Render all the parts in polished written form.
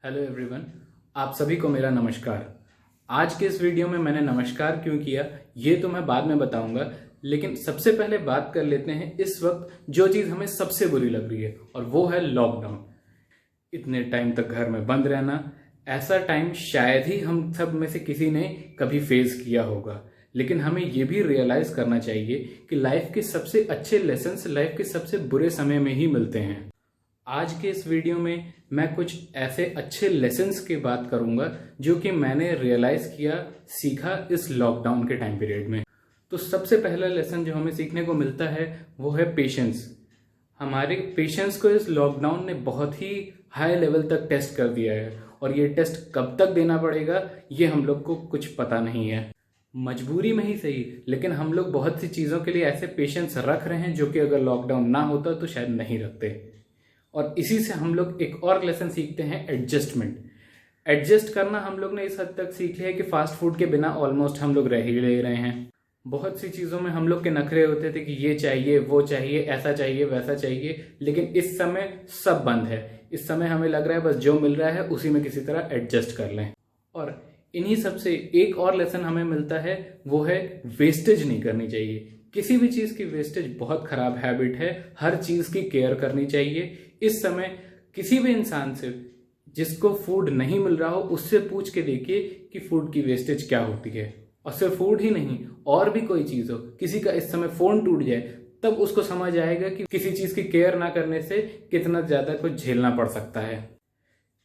Hello everyone, आप सभी को मेरा नमस्कार। आज के इस वीडियो में मैंने नमस्कार क्यों किया ये तो मैं बाद में बताऊंगा, लेकिन सबसे पहले बात कर लेते हैं इस वक्त जो चीज़ हमें सबसे बुरी लग रही है और वो है लॉकडाउन। इतने टाइम तक घर में बंद रहना, ऐसा टाइम शायद ही हम सब में से किसी ने कभी फेस किया होगा। लेकिन हमें ये भी रियलाइज करना चाहिए कि लाइफ के सबसे अच्छे लेसन्स लाइफ के सबसे बुरे समय में ही मिलते हैं। आज के इस वीडियो में मैं कुछ ऐसे अच्छे लेसन्स की बात करूंगा जो कि मैंने रियलाइज किया, सीखा इस लॉकडाउन के टाइम पीरियड में। तो सबसे पहला लेसन जो हमें सीखने को मिलता है वो है पेशेंस। हमारे पेशेंस को इस लॉकडाउन ने बहुत ही हाई लेवल तक टेस्ट कर दिया है और ये टेस्ट कब तक देना पड़ेगा ये हम लोग को कुछ पता नहीं है। मजबूरी में ही सही, लेकिन हम लोग बहुत सी चीज़ों के लिए ऐसे पेशेंस रख रहे हैं जो कि अगर लॉकडाउन ना होता तो शायद नहीं रखते। और इसी से हम लोग एक और लेसन सीखते हैं, एडजस्टमेंट। एडजस्ट करना हम लोग ने इस हद तक सीख लिया है कि फास्ट फूड के बिना ऑलमोस्ट हम लोग रह ही ले रहे हैं। बहुत सी चीज़ों में हम लोग के नखरे होते थे कि ये चाहिए, वो चाहिए, ऐसा चाहिए, वैसा चाहिए, लेकिन इस समय सब बंद है। इस समय हमें लग रहा है बस जो मिल रहा है उसी में किसी तरह एडजस्ट कर लें। और इन्हीं सब से एक और लेसन हमें मिलता है, वो है वेस्टेज नहीं करनी चाहिए। किसी भी चीज़ की वेस्टेज बहुत खराब हैबिट है। हर चीज़ की केयर करनी चाहिए। इस समय किसी भी इंसान से जिसको फूड नहीं मिल रहा हो उससे पूछ के देखिए कि फूड की वेस्टेज क्या होती है। और सिर्फ फूड ही नहीं, और भी कोई चीज़ हो, किसी का इस समय फ़ोन टूट जाए तब उसको समझ आएगा कि किसी चीज़ की केयर ना करने से कितना ज़्यादा कुछ झेलना पड़ सकता है।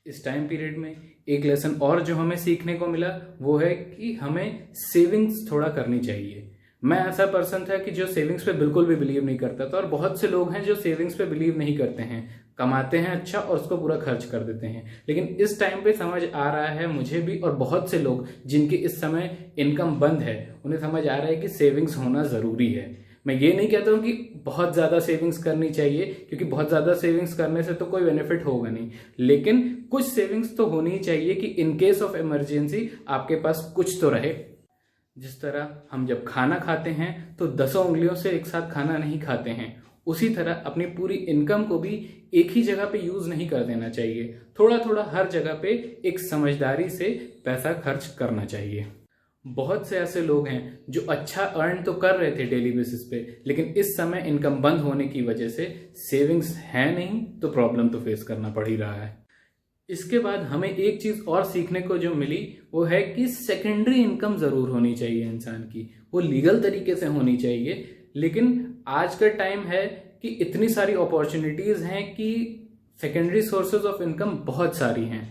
इस टाइम पीरियड में एक लेसन और जो हमें सीखने को मिला वो है कि हमें सेविंग्स थोड़ा करनी चाहिए। मैं ऐसा पर्सन था कि जो सेविंग्स पे बिल्कुल भी बिलीव नहीं करता था, और बहुत से लोग हैं जो सेविंग्स पे बिलीव नहीं करते हैं, कमाते हैं अच्छा और उसको पूरा खर्च कर देते हैं। लेकिन इस टाइम पे समझ आ रहा है मुझे भी और बहुत से लोग जिनकी इस समय इनकम बंद है उन्हें समझ आ रहा है कि सेविंग्स होना ज़रूरी है। मैं ये नहीं कहता हूँ कि बहुत ज़्यादा सेविंग्स करनी चाहिए, क्योंकि बहुत ज़्यादा सेविंग्स करने से तो कोई बेनिफिट होगा नहीं, लेकिन कुछ सेविंग्स तो होनी ही चाहिए कि इन केस ऑफ इमरजेंसी आपके पास कुछ तो रहे। जिस तरह हम जब खाना खाते हैं तो 10 उंगलियों से एक साथ खाना नहीं खाते हैं, उसी तरह अपनी पूरी इनकम को भी एक ही जगह पे यूज नहीं कर देना चाहिए। थोड़ा थोड़ा हर जगह पे एक समझदारी से पैसा खर्च करना चाहिए। बहुत से ऐसे लोग हैं जो अच्छा अर्न तो कर रहे थे डेली बेसिस पे, लेकिन इस समय इनकम बंद होने की वजह से सेविंग्स है नहीं, तो प्रॉब्लम तो फेस करना पड़ ही रहा है। इसके बाद हमें एक चीज और सीखने को जो मिली वो है कि सेकेंडरी इनकम जरूर होनी चाहिए इंसान की। वो लीगल तरीके से होनी चाहिए, लेकिन आज का टाइम है कि इतनी सारी अपॉर्चुनिटीज हैं कि सेकेंडरी सोर्सेज ऑफ इनकम बहुत सारी हैं।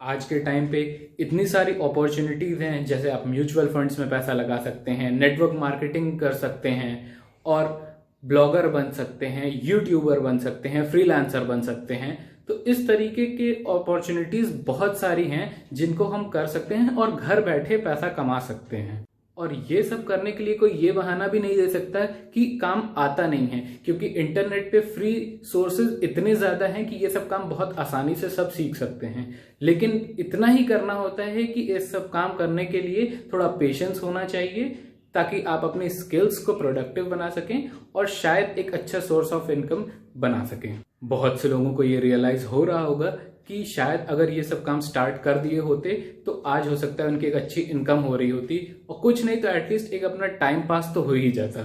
आज के टाइम पे इतनी सारी अपॉर्चुनिटीज हैं, जैसे आप म्यूचुअल फंड्स में पैसा लगा सकते हैं, नेटवर्क मार्केटिंग कर सकते हैं, और ब्लॉगर बन सकते हैं, यूट्यूबर बन सकते हैं, फ्रीलांसर बन सकते हैं। तो इस तरीके के अपॉर्चुनिटीज बहुत सारी हैं जिनको हम कर सकते हैं और घर बैठे पैसा कमा सकते हैं। और ये सब करने के लिए कोई ये बहाना भी नहीं दे सकता कि काम आता नहीं है, क्योंकि इंटरनेट पे फ्री सोर्सेज इतने ज़्यादा हैं कि ये सब काम बहुत आसानी से सब सीख सकते हैं। लेकिन इतना ही करना होता है कि ये सब काम करने के लिए थोड़ा पेशेंस होना चाहिए, ताकि आप अपने स्किल्स को प्रोडक्टिव बना सकें और शायद एक अच्छा सोर्स ऑफ इनकम बना सकें। बहुत से लोगों को ये रियलाइज हो रहा होगा कि शायद अगर ये सब काम स्टार्ट कर दिए होते तो आज हो सकता है उनकी एक अच्छी इनकम हो रही होती, और कुछ नहीं तो एटलीस्ट एक अपना टाइम पास तो हो ही जाता।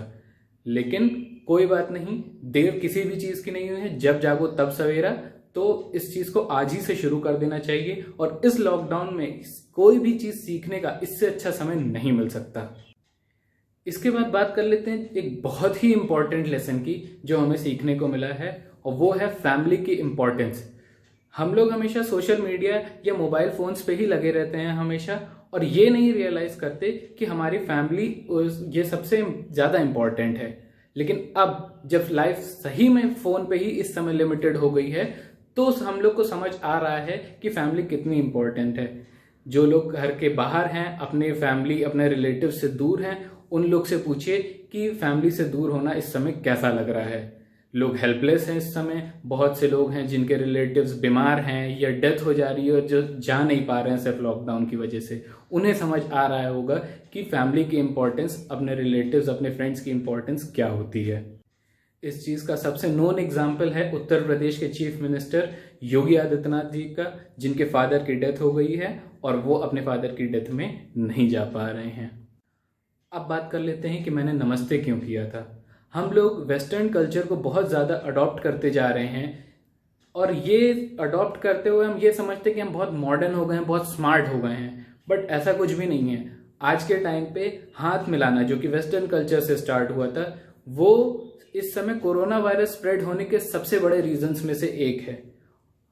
लेकिन कोई बात नहीं, देर किसी भी चीज़ की नहीं हुई है, जब जागो तब सवेरा। तो इस चीज़ को आज ही से शुरू कर देना चाहिए, और इस लॉकडाउन में कोई भी चीज़ सीखने का इससे अच्छा समय नहीं मिल सकता। इसके बाद बात कर लेते हैं एक बहुत ही इंपॉर्टेंट लेसन की जो हमें सीखने को मिला है, और वो है फैमिली की इम्पोर्टेंस। हम लोग हमेशा सोशल मीडिया या मोबाइल फोन्स पे ही लगे रहते हैं हमेशा, और ये नहीं रियलाइज करते कि हमारी फैमिली ये सबसे ज़्यादा इम्पॉर्टेंट है। लेकिन अब जब लाइफ सही में फ़ोन पे ही इस समय लिमिटेड हो गई है, तो हम लोग को समझ आ रहा है कि फैमिली कितनी इम्पोर्टेंट है। जो लोग घर के बाहर हैं, अपने फैमिली अपने रिलेटिव से दूर हैं, उन लोग से पूछिए कि फैमिली से दूर होना इस समय कैसा लग रहा है। लोग हेल्पलेस हैं इस समय। बहुत से लोग हैं जिनके रिलेटिव्स बीमार हैं या डेथ हो जा रही है और जो जा नहीं पा रहे हैं सिर्फ लॉकडाउन की वजह से। उन्हें समझ आ रहा होगा कि फैमिली की इम्पोर्टेंस, अपने रिलेटिव्स, अपने फ्रेंड्स की इम्पोर्टेंस क्या होती है। इस चीज का सबसे नोन एग्जाम्पल है उत्तर प्रदेश के चीफ मिनिस्टर योगी आदित्यनाथ जी का, जिनके फादर की डेथ हो गई है और वो अपने फादर की डेथ में नहीं जा पा रहे हैं। अब बात कर लेते हैं कि मैंने नमस्ते क्यों किया था। हम लोग वेस्टर्न कल्चर को बहुत ज़्यादा अडॉप्ट करते जा रहे हैं और ये अडॉप्ट करते हुए हम ये समझते हैं कि हम बहुत मॉडर्न हो गए हैं, बहुत स्मार्ट हो गए हैं, बट ऐसा कुछ भी नहीं है। आज के टाइम पे हाथ मिलाना, जो कि वेस्टर्न कल्चर से स्टार्ट हुआ था, वो इस समय कोरोना वायरस स्प्रेड होने के सबसे बड़े रीजंस में से एक है।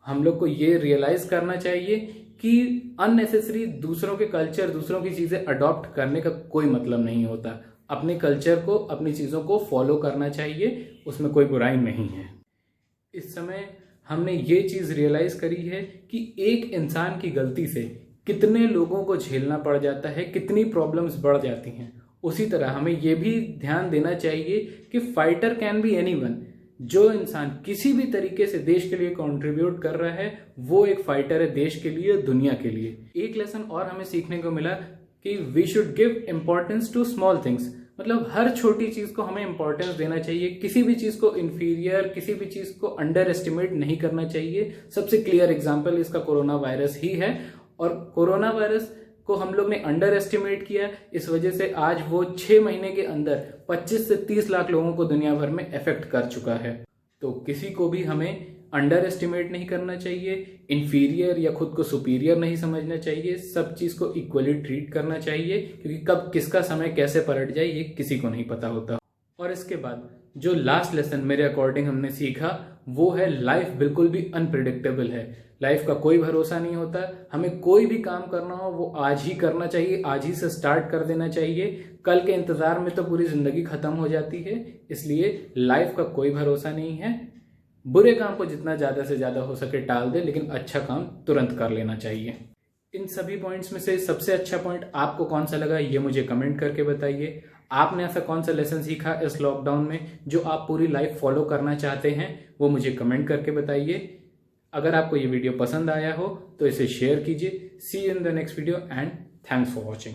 हम लोग को ये रियलाइज करना चाहिए कि अननेसेसरी दूसरों के कल्चर, दूसरों की चीजें अडॉप्ट करने का कोई मतलब नहीं होता। अपने कल्चर को, अपनी चीजों को फॉलो करना चाहिए, उसमें कोई बुराई नहीं है। इस समय हमने ये चीज रियलाइज करी है कि एक इंसान की गलती से कितने लोगों को झेलना पड़ जाता है, कितनी प्रॉब्लम्स बढ़ जाती हैं। उसी तरह हमें यह भी ध्यान देना चाहिए कि फाइटर कैन बी एनीवन। जो इंसान किसी भी तरीके से देश के लिए कंट्रीब्यूट कर रहा है, वो एक फाइटर है देश के लिए, दुनिया के लिए। एक लेसन और हमें सीखने को मिला कि we should give importance to small things. मतलब हर छोटी चीज को हमें इंपॉर्टेंस देना चाहिए, किसी भी चीज को इन्फीरियर, किसी भी चीज को अंडर एस्टिमेट नहीं करना चाहिए। सबसे क्लियर एग्जाम्पल इसका कोरोना वायरस ही है, और कोरोना वायरस को हम लोग ने अंडर एस्टिमेट किया, इस वजह से आज वो 6 महीने के अंदर 25 से 30 लाख लोगों को दुनिया भर में अफेक्ट कर चुका है। तो किसी को भी हमें अंडर एस्टिमेट नहीं करना चाहिए, इन्फीरियर या खुद को सुपीरियर नहीं समझना चाहिए। सब चीज को इक्वली ट्रीट करना चाहिए, क्योंकि कब किसका समय कैसे पलट जाए ये किसी को नहीं पता होता। और इसके बाद जो लास्ट लेसन मेरे अकॉर्डिंग हमने सीखा, वो है लाइफ बिल्कुल भी अनप्रिडिक्टेबल है। लाइफ का कोई भरोसा नहीं होता। हमें कोई भी काम करना हो वो आज ही करना चाहिए, आज ही से स्टार्ट कर देना चाहिए। कल के इंतजार में तो पूरी जिंदगी खत्म हो जाती है। इसलिए लाइफ का कोई भरोसा नहीं है। बुरे काम को जितना ज्यादा से ज्यादा हो सके टाल दे, लेकिन अच्छा काम तुरंत कर लेना चाहिए। इन सभी पॉइंट्स में से सबसे अच्छा पॉइंट आपको कौन सा लगा, ये मुझे कमेंट करके बताइए। आपने ऐसा कौन सा लेसन सीखा इस लॉकडाउन में जो आप पूरी लाइफ फॉलो करना चाहते हैं, वो मुझे कमेंट करके बताइए। अगर आपको ये वीडियो पसंद आया हो तो इसे शेयर कीजिए। See you in the next video and thanks for watching.